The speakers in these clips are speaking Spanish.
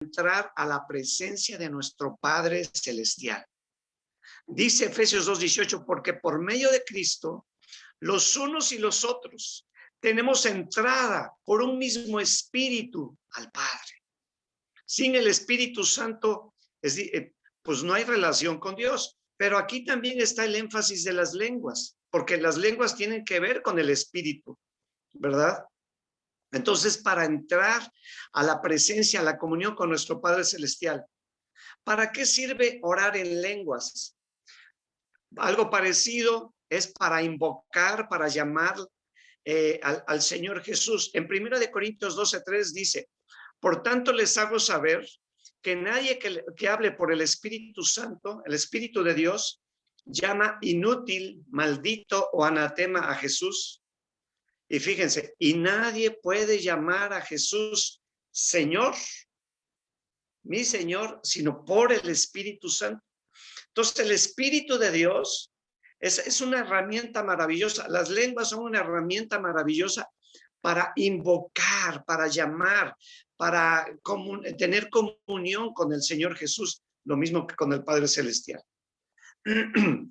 entrar a la presencia de nuestro Padre Celestial. Dice Efesios 2:18, porque por medio de Cristo, los unos y los otros tenemos entrada por un mismo espíritu al Padre. Sin el Espíritu Santo, pues no hay relación con Dios. Pero aquí también está el énfasis de las lenguas, porque las lenguas tienen que ver con el Espíritu, ¿verdad? Entonces, para entrar a la presencia, a la comunión con nuestro Padre Celestial, ¿para qué sirve orar en lenguas? Algo parecido es para invocar, para llamar al Señor Jesús. En 1 Corintios 12:3 dice, por tanto les hago saber que nadie que hable por el Espíritu Santo, el Espíritu de Dios, llama inútil, maldito o anatema a Jesús. Y fíjense, y nadie puede llamar a Jesús Señor, mi Señor, sino por el Espíritu Santo. Entonces, el Espíritu de Dios es una herramienta maravillosa. Las lenguas son una herramienta maravillosa para invocar, para llamar, para tener comunión con el Señor Jesús, lo mismo que con el Padre Celestial.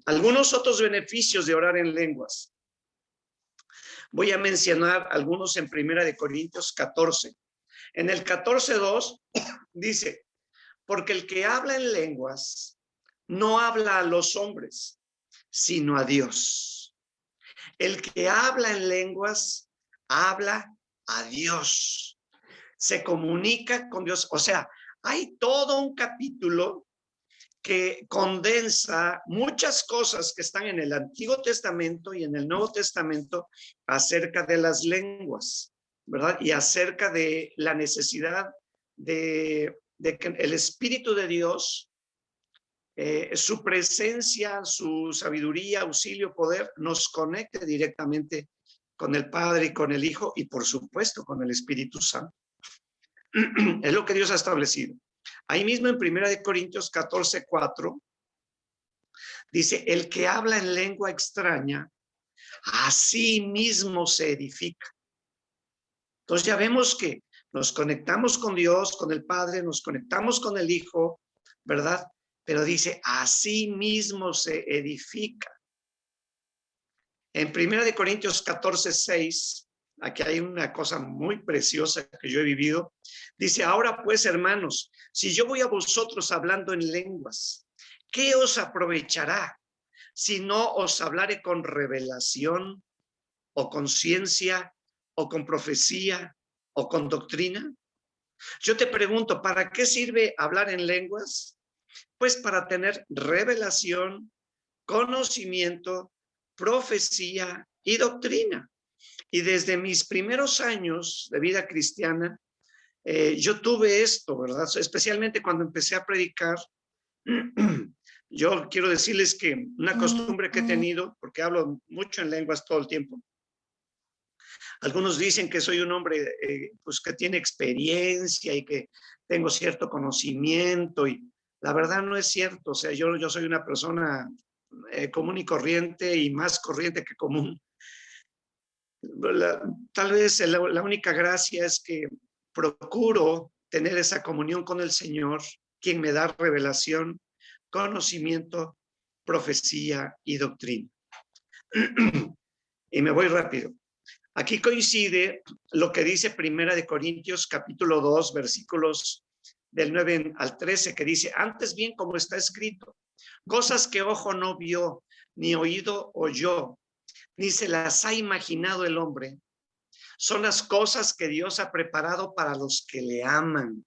Algunos otros beneficios de orar en lenguas. Voy a mencionar algunos en 1 Corintios 14. En el 14:2 dice, porque el que habla en lenguas no habla a los hombres, sino a Dios. El que habla en lenguas habla a Dios. Se comunica con Dios. O sea, hay todo un capítulo que condensa muchas cosas que están en el Antiguo Testamento y en el Nuevo Testamento acerca de las lenguas, ¿verdad? Y acerca de la necesidad de que el Espíritu de Dios, su presencia, su sabiduría, auxilio, poder, nos conecte directamente con el Padre y con el Hijo y, por supuesto, con el Espíritu Santo. Es lo que Dios ha establecido. Ahí mismo en 1 Corintios 14:4 dice, el que habla en lengua extraña, a sí mismo se edifica. Entonces ya vemos que nos conectamos con Dios, con el Padre, nos conectamos con el Hijo, ¿verdad? Pero dice, a sí mismo se edifica. En 1 Corintios 14:6, aquí hay una cosa muy preciosa que yo he vivido. Dice, ahora pues, hermanos, si yo voy a vosotros hablando en lenguas, ¿qué os aprovechará si no os hablare con revelación o con ciencia o con profecía o con doctrina? Yo te pregunto, ¿para qué sirve hablar en lenguas? Pues para tener revelación, conocimiento, profecía y doctrina. Y desde mis primeros años de vida cristiana, yo tuve esto, ¿verdad? Especialmente cuando empecé a predicar. Yo quiero decirles que una costumbre que he tenido, porque hablo mucho en lenguas todo el tiempo. Algunos dicen que soy un hombre pues que tiene experiencia y que tengo cierto conocimiento, y la verdad no es cierto. O sea, yo soy una persona común y corriente, y más corriente que común. Tal vez la única gracia es que procuro tener esa comunión con el Señor, quien me da revelación, conocimiento, profecía y doctrina. Y me voy rápido. Aquí coincide lo que dice 1 Corintios capítulo 2, versículos del 9 al 13, que dice, antes bien, como está escrito, cosas que ojo no vio, ni oído oyó, ni se las ha imaginado el hombre, son las cosas que Dios ha preparado para los que le aman.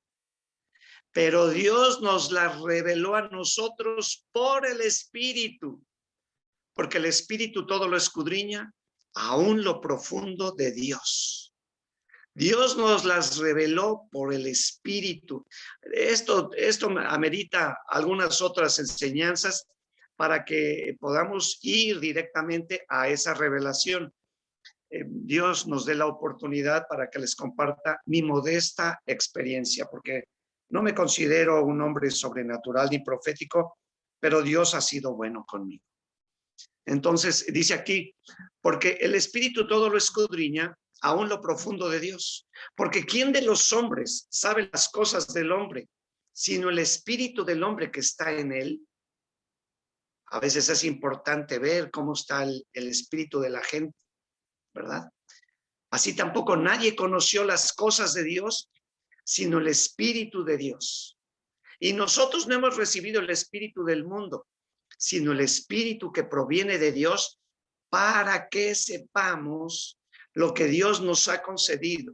Pero Dios nos las reveló a nosotros por el Espíritu, porque el Espíritu todo lo escudriña, aún lo profundo de Dios. Dios nos las reveló por el Espíritu. Esto amerita algunas otras enseñanzas para que podamos ir directamente a esa revelación. Dios nos dé la oportunidad para que les comparta mi modesta experiencia, porque no me considero un hombre sobrenatural ni profético, pero Dios ha sido bueno conmigo. Entonces, dice aquí, porque el Espíritu todo lo escudriña, aún lo profundo de Dios. Porque ¿quién de los hombres sabe las cosas del hombre, sino el espíritu del hombre que está en él? A veces es importante ver cómo está el espíritu de la gente, ¿verdad? Así tampoco nadie conoció las cosas de Dios, sino el espíritu de Dios. Y nosotros no hemos recibido el espíritu del mundo, sino el espíritu que proviene de Dios, para que sepamos lo que Dios nos ha concedido,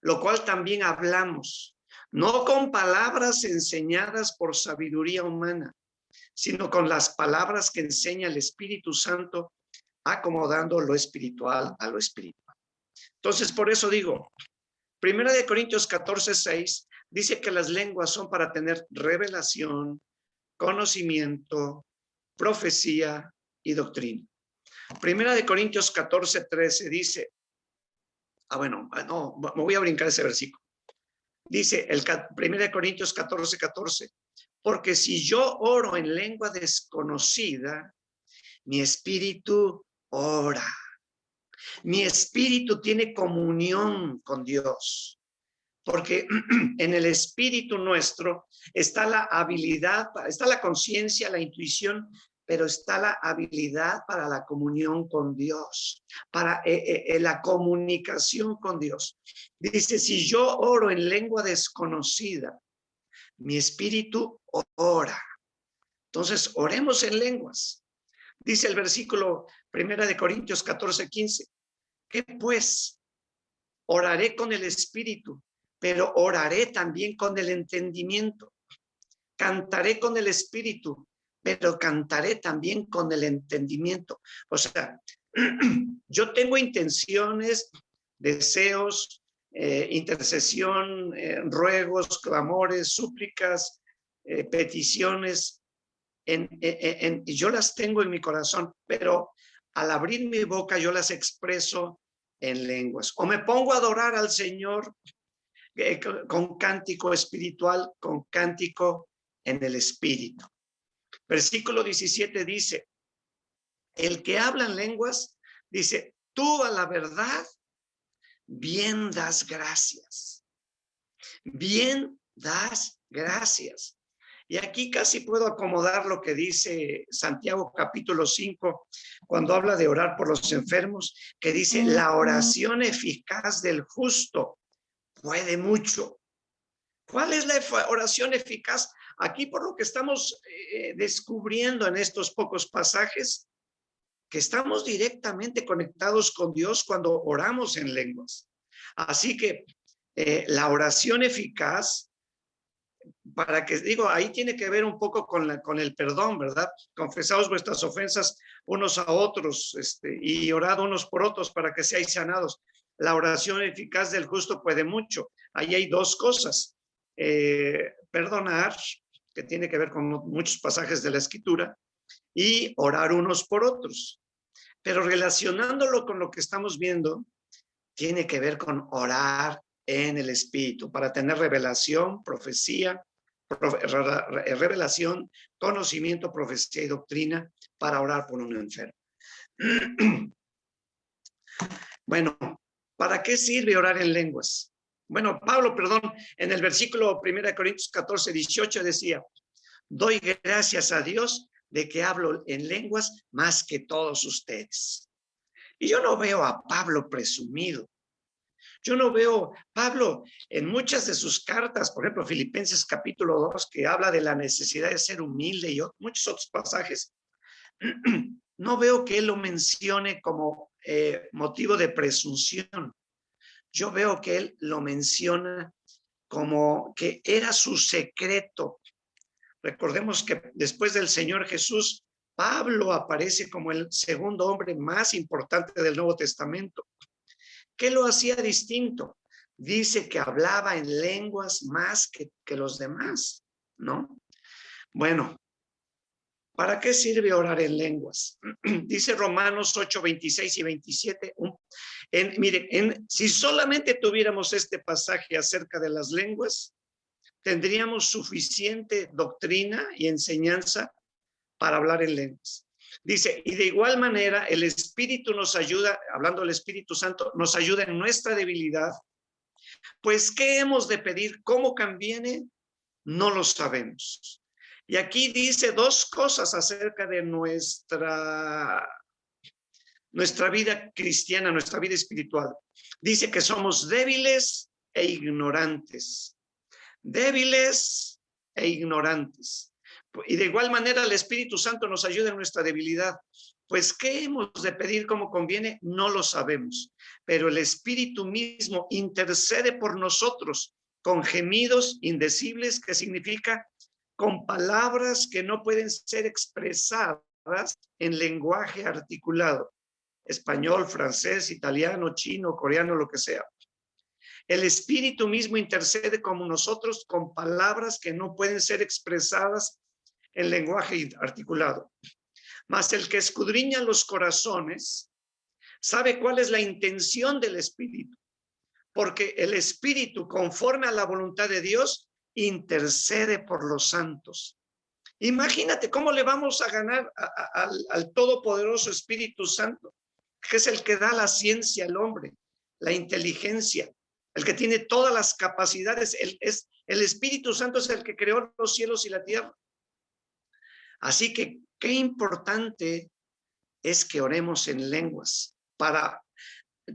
lo cual también hablamos, no con palabras enseñadas por sabiduría humana, sino con las palabras que enseña el Espíritu Santo, acomodando lo espiritual a lo espiritual. Entonces, por eso digo, 1 Corintios 14:6 dice que las lenguas son para tener revelación, conocimiento, profecía y doctrina. 1 Corintios 14:13 dice, no, me voy a brincar ese versículo. Dice 1 Corintios 14:14, porque si yo oro en lengua desconocida, mi espíritu ora. Mi espíritu tiene comunión con Dios, porque en el espíritu nuestro está la habilidad, está la conciencia, la intuición, pero está la habilidad para la comunión con Dios, para la comunicación con Dios. Dice, si yo oro en lengua desconocida, mi espíritu ora. Entonces, oremos en lenguas. Dice el versículo 1 Corintios 14:15, que pues oraré con el espíritu, pero oraré también con el entendimiento. Cantaré con el espíritu, pero cantaré también con el entendimiento. O sea, yo tengo intenciones, deseos, intercesión, ruegos, clamores, súplicas, peticiones, yo las tengo en mi corazón, pero al abrir mi boca yo las expreso en lenguas. O me pongo a adorar al Señor con cántico espiritual, con cántico en el espíritu. Versículo 17 dice, el que habla en lenguas, dice, tú a la verdad bien das gracias. Bien das gracias. Y aquí casi puedo acomodar lo que dice Santiago capítulo 5, cuando habla de orar por los enfermos, que dice, la oración eficaz del justo puede mucho. ¿Cuál es la oración eficaz? Aquí por lo que estamos descubriendo en estos pocos pasajes, que estamos directamente conectados con Dios cuando oramos en lenguas. Así que la oración eficaz, para que, digo, ahí tiene que ver un poco con el perdón, ¿verdad? Confesaos vuestras ofensas unos a otros y orad unos por otros para que seáis sanados. La oración eficaz del justo puede mucho. Ahí hay dos cosas. Perdonar, que tiene que ver con muchos pasajes de la Escritura, y orar unos por otros. Pero relacionándolo con lo que estamos viendo, tiene que ver con orar en el Espíritu, para tener revelación, profecía, revelación, conocimiento, profecía y doctrina, para orar por un enfermo. Bueno, ¿para qué sirve orar en lenguas? Bueno, Pablo, en el versículo 1 Corintios 14:18 decía, doy gracias a Dios de que hablo en lenguas más que todos ustedes. Y yo no veo a Pablo presumido. Yo no veo Pablo en muchas de sus cartas, por ejemplo, Filipenses capítulo 2, que habla de la necesidad de ser humilde y muchos otros pasajes. No veo que él lo mencione como motivo de presunción. Yo veo que él lo menciona como que era su secreto. Recordemos que después del Señor Jesús, Pablo aparece como el segundo hombre más importante del Nuevo Testamento. ¿Qué lo hacía distinto? Dice que hablaba en lenguas más que los demás, ¿no? Bueno, ¿para qué sirve orar en lenguas? Dice Romanos 8, 26 y 27. Miren, si solamente tuviéramos este pasaje acerca de las lenguas, tendríamos suficiente doctrina y enseñanza para hablar en lenguas. Dice, y de igual manera el Espíritu nos ayuda, hablando del Espíritu Santo, nos ayuda en nuestra debilidad. Pues, ¿qué hemos de pedir? ¿Cómo conviene? No lo sabemos. Y aquí dice dos cosas acerca de nuestra vida cristiana, nuestra vida espiritual. Dice que somos débiles e ignorantes. Débiles e ignorantes. Y de igual manera el Espíritu Santo nos ayuda en nuestra debilidad. Pues, ¿qué hemos de pedir como conviene? No lo sabemos. Pero el Espíritu mismo intercede por nosotros con gemidos indecibles, que significa con palabras que no pueden ser expresadas en lenguaje articulado. Español, francés, italiano, chino, coreano, lo que sea. El Espíritu mismo intercede como nosotros con palabras que no pueden ser expresadas en lenguaje articulado. Mas el que escudriña los corazones sabe cuál es la intención del Espíritu, porque el Espíritu, conforme a la voluntad de Dios, intercede por los santos. Imagínate cómo le vamos a ganar al todopoderoso Espíritu Santo, que es el que da la ciencia al hombre, la inteligencia, el que tiene todas las capacidades. El Espíritu Santo es el que creó los cielos y la tierra. Así que qué importante es que oremos en lenguas para,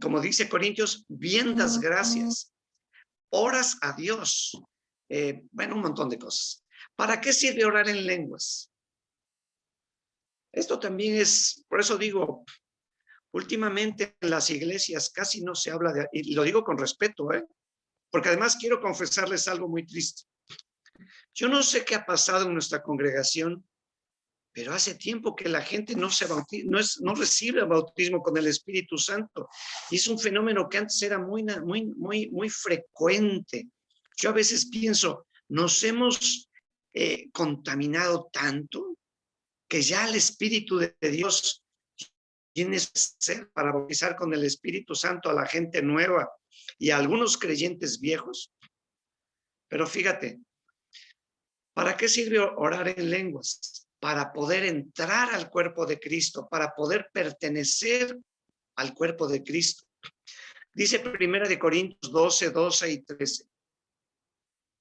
como dice Corintios, bien das gracias, oras a Dios, bueno, un montón de cosas. ¿Para qué sirve orar en lenguas? Esto también es, por eso digo, últimamente en las iglesias casi no se habla de, y lo digo con respeto, porque además quiero confesarles algo muy triste. Yo no sé qué ha pasado en nuestra congregación, pero hace tiempo que la gente no se bautiza, no recibe el bautismo con el Espíritu Santo. Y es un fenómeno que antes era muy frecuente. Yo a veces pienso, nos hemos contaminado tanto que ya el Espíritu de Dios tiene ser para bautizar con el Espíritu Santo a la gente nueva y a algunos creyentes viejos. Pero fíjate, ¿para qué sirve orar en lenguas? Para poder entrar al cuerpo de Cristo, para poder pertenecer al cuerpo de Cristo. Dice 1 Corintios 12 y 13.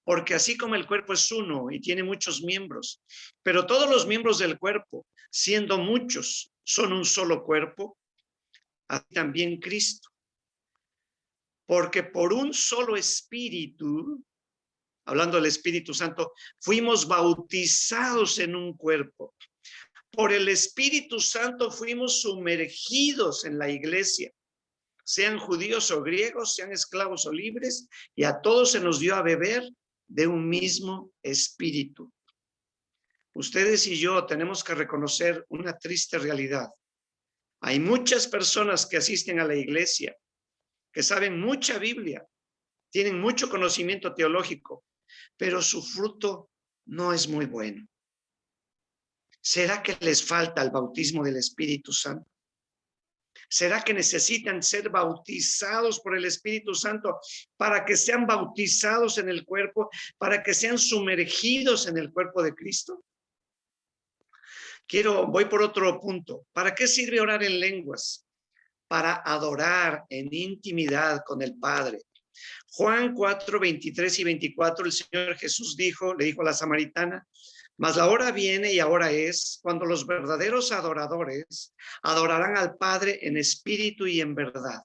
Porque así como el cuerpo es uno y tiene muchos miembros, pero todos los miembros del cuerpo, siendo muchos, son un solo cuerpo, así también Cristo. Porque por un solo espíritu, hablando del Espíritu Santo, fuimos bautizados en un cuerpo. Por el Espíritu Santo fuimos sumergidos en la iglesia, sean judíos o griegos, sean esclavos o libres, y a todos se nos dio a beber de un mismo espíritu. Ustedes y yo tenemos que reconocer una triste realidad. Hay muchas personas que asisten a la iglesia, que saben mucha Biblia, tienen mucho conocimiento teológico, pero su fruto no es muy bueno. ¿Será que les falta el bautismo del Espíritu Santo? ¿Será que necesitan ser bautizados por el Espíritu Santo para que sean bautizados en el cuerpo, para que sean sumergidos en el cuerpo de Cristo? Voy por otro punto. ¿Para qué sirve orar en lenguas? Para adorar en intimidad con el Padre. Juan 4, 23 y 24, el Señor Jesús le dijo a la samaritana, mas la hora viene y ahora es cuando los verdaderos adoradores adorarán al Padre en espíritu y en verdad.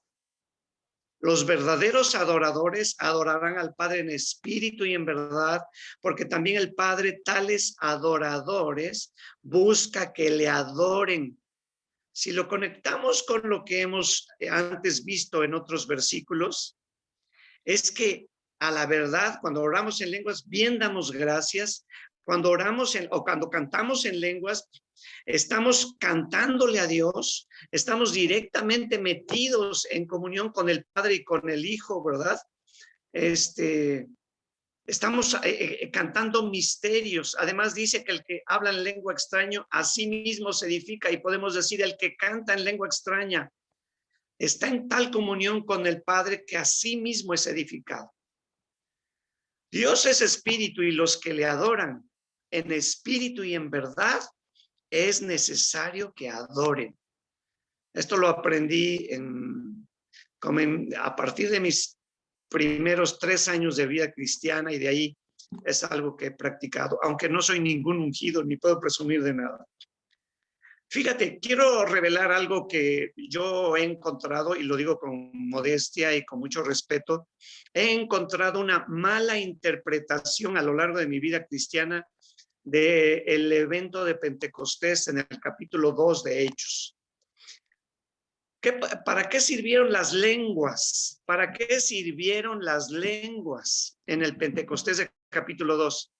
Los verdaderos adoradores adorarán al Padre en espíritu y en verdad, porque también el Padre tales adoradores busca que le adoren. Si lo conectamos con lo que hemos antes visto en otros versículos, es que a la verdad, cuando oramos en lenguas, bien damos gracias. Cuando oramos o cuando cantamos en lenguas, estamos cantándole a Dios, estamos directamente metidos en comunión con el Padre y con el Hijo, ¿verdad? Estamos cantando misterios. Además dice que el que habla en lengua extraña, a sí mismo se edifica, y podemos decir el que canta en lengua extraña está en tal comunión con el Padre que a sí mismo es edificado. Dios es espíritu y los que le adoran en espíritu y en verdad es necesario que adoren. Esto lo aprendí a partir de mis primeros 3 años de vida cristiana, y de ahí es algo que he practicado, aunque no soy ningún ungido ni puedo presumir de nada. Fíjate, quiero revelar algo que yo he encontrado, y lo digo con modestia y con mucho respeto. He encontrado una mala interpretación a lo largo de mi vida cristiana del evento de Pentecostés en el capítulo 2 de Hechos. ¿Para qué sirvieron las lenguas? ¿Para qué sirvieron las lenguas en el Pentecostés de capítulo 2?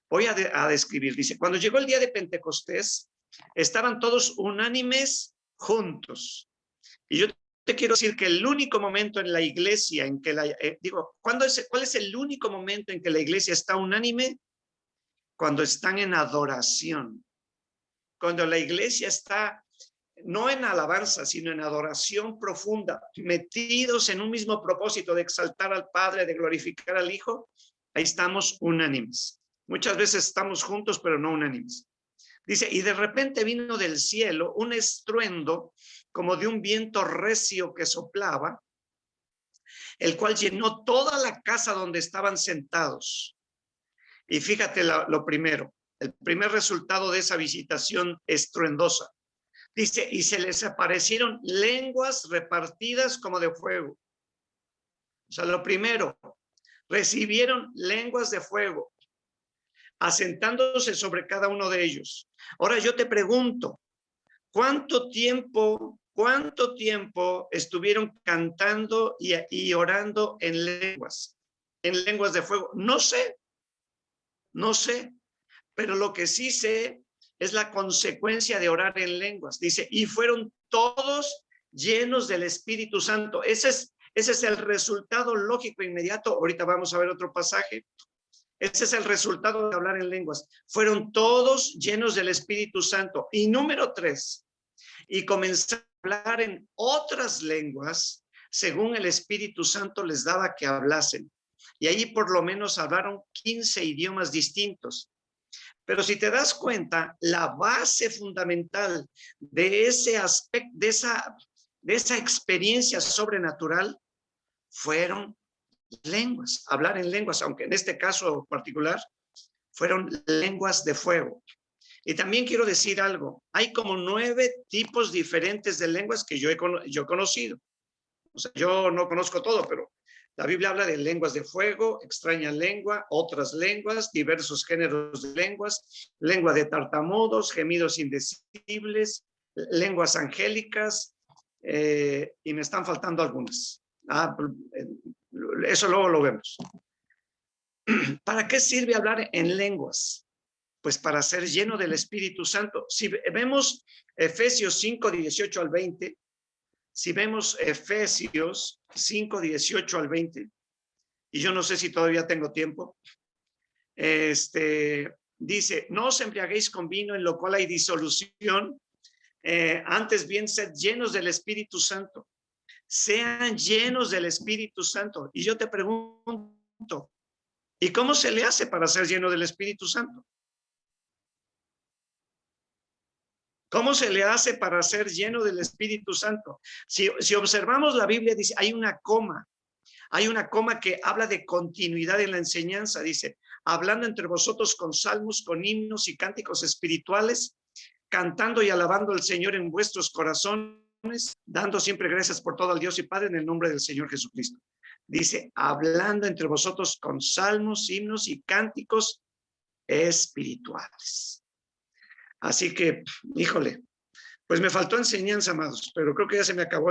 Voy a describir. Dice, cuando llegó el día de Pentecostés, estaban todos unánimes juntos. Y yo te quiero decir que el único momento en la iglesia en que ¿cuál es el único momento en que la iglesia está unánime? Cuando están en adoración. Cuando la iglesia está no en alabanza, sino en adoración profunda, metidos en un mismo propósito de exaltar al Padre, de glorificar al Hijo, ahí estamos unánimes. Muchas veces estamos juntos, pero no unánimes. Dice, y de repente vino del cielo un estruendo como de un viento recio que soplaba, el cual llenó toda la casa donde estaban sentados. Y fíjate lo primero, el primer resultado de esa visitación estruendosa. Dice, y se les aparecieron lenguas repartidas como de fuego. O sea, lo primero, recibieron lenguas de fuego, asentándose sobre cada uno de ellos. Ahora yo te pregunto, ¿cuánto tiempo estuvieron cantando y orando en lenguas de fuego? No sé, pero lo que sí sé es la consecuencia de orar en lenguas. Dice, y fueron todos llenos del Espíritu Santo. Ese es el resultado lógico inmediato. Ahorita vamos a ver otro pasaje. Ese es el resultado de hablar en lenguas. Fueron todos llenos del Espíritu Santo. Y número 3, y comenzaron a hablar en otras lenguas según el Espíritu Santo les daba que hablasen. Y ahí por lo menos hablaron 15 idiomas distintos. Pero si te das cuenta, la base fundamental de ese aspecto, de esa experiencia sobrenatural, fueron lenguas, hablar en lenguas, aunque en este caso particular fueron lenguas de fuego. Y también quiero decir algo, hay como 9 tipos diferentes de lenguas que yo he conocido. O sea, yo no conozco todo, pero la Biblia habla de lenguas de fuego, extraña lengua, otras lenguas, diversos géneros de lenguas, lengua de tartamudos, gemidos indecibles, lenguas angélicas, y me están faltando algunas. Eso luego lo vemos. ¿Para qué sirve hablar en lenguas? Pues para ser lleno del Espíritu Santo. Si vemos Efesios 5, 18 al 20, si vemos Efesios 5, 18 al 20, y yo no sé si todavía tengo tiempo, dice, no os embriaguéis con vino en lo cual hay disolución, antes bien sed llenos del Espíritu Santo. Sean llenos del Espíritu Santo. Y yo te pregunto, ¿y cómo se le hace para ser lleno del Espíritu Santo? ¿Cómo se le hace para ser lleno del Espíritu Santo? Si observamos la Biblia, dice, hay una coma que habla de continuidad en la enseñanza. Dice, hablando entre vosotros con salmos, con himnos y cánticos espirituales, cantando y alabando al Señor en vuestros corazones, dando siempre gracias por todo al Dios y Padre en el nombre del Señor Jesucristo. Dice, hablando entre vosotros con salmos, himnos y cánticos espirituales. Así que, híjole, pues me faltó enseñanza, amados, pero creo que ya se me acabó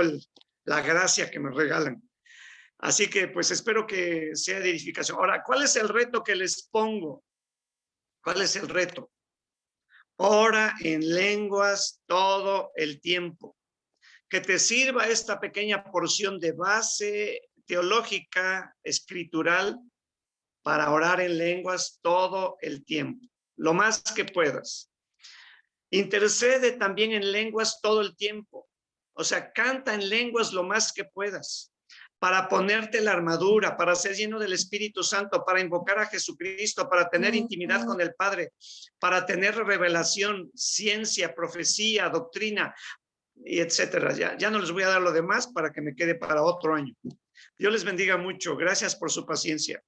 la gracia que me regalan. Así que, pues espero que sea de edificación. Ahora, ¿cuál es el reto que les pongo? ¿Cuál es el reto? Ora en lenguas todo el tiempo. Que te sirva esta pequeña porción de base teológica, escritural, para orar en lenguas todo el tiempo, lo más que puedas. Intercede también en lenguas todo el tiempo. O sea, canta en lenguas lo más que puedas. para ponerte la armadura, para ser lleno del Espíritu Santo, para invocar a Jesucristo, para tener intimidad con el Padre, para tener revelación, ciencia, profecía, doctrina, y etcétera. Ya no les voy a dar lo demás para que me quede para otro año. Dios les bendiga mucho. Gracias por su paciencia.